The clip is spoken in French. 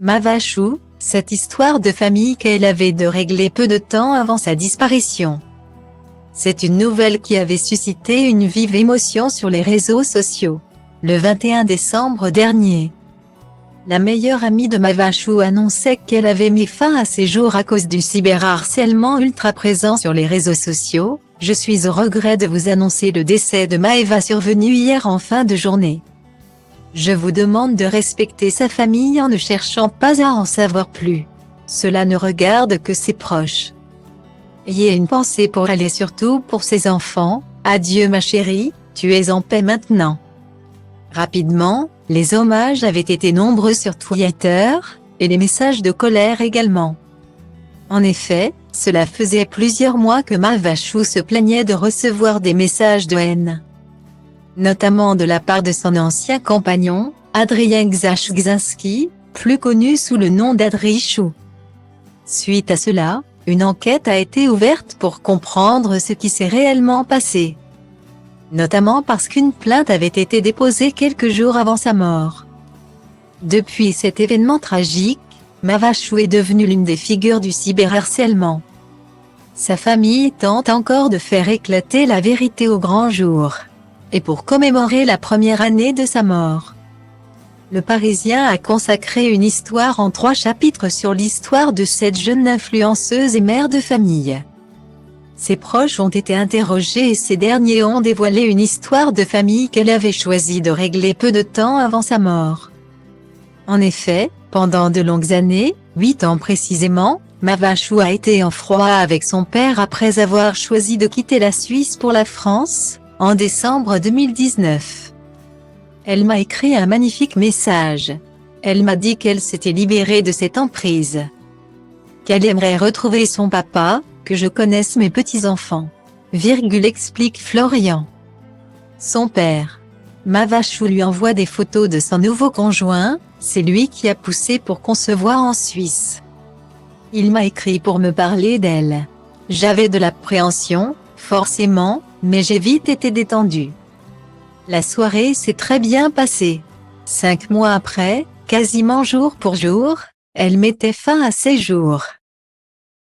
Mavachou, cette histoire de famille qu'elle avait de régler peu de temps avant sa disparition. C'est une nouvelle qui avait suscité une vive émotion sur les réseaux sociaux. Le 21 décembre dernier, la meilleure amie de Mavachou annonçait qu'elle avait mis fin à ses jours à cause du cyberharcèlement ultra présent sur les réseaux sociaux. « Je suis au regret de vous annoncer le décès de Maeva survenu hier en fin de journée. Je vous demande de respecter sa famille en ne cherchant pas à en savoir plus. Cela ne regarde que ses proches. Ayez une pensée pour elle et surtout pour ses enfants. Adieu ma chérie, tu es en paix maintenant. » Rapidement, les hommages avaient été nombreux sur Twitter, et les messages de colère également. En effet, cela faisait plusieurs mois que Mavachou se plaignait de recevoir des messages de haine, notamment de la part de son ancien compagnon, Adrien Gzaszczynski, plus connu sous le nom d'Adrichou. Suite à cela, une enquête a été ouverte pour comprendre ce qui s'est réellement passé, notamment parce qu'une plainte avait été déposée quelques jours avant sa mort. Depuis cet événement tragique, Mavachou est devenue l'une des figures du cyberharcèlement. Sa famille tente encore de faire éclater la vérité au grand jour. Et pour commémorer la première année de sa mort, Le Parisien a consacré une histoire en 3 chapitres sur l'histoire de cette jeune influenceuse et mère de famille. Ses proches ont été interrogés et ces derniers ont dévoilé une histoire de famille qu'elle avait choisi de régler peu de temps avant sa mort. En effet, pendant de longues années, 8 ans précisément, Mavachou a été en froid avec son père après avoir choisi de quitter la Suisse pour la France, en décembre 2019. Elle m'a écrit un magnifique message. Elle m'a dit qu'elle s'était libérée de cette emprise, qu'elle aimerait retrouver son papa, que je connaisse mes petits-enfants. Explique Florian. Son père. Mavachou lui envoie des photos de son nouveau conjoint, c'est lui qui a poussé pour qu'on se voie en Suisse. Il m'a écrit pour me parler d'elle. J'avais de l'appréhension, forcément, mais j'ai vite été détendue. La soirée s'est très bien passée. 5 mois après, quasiment jour pour jour, elle mettait fin à ses jours.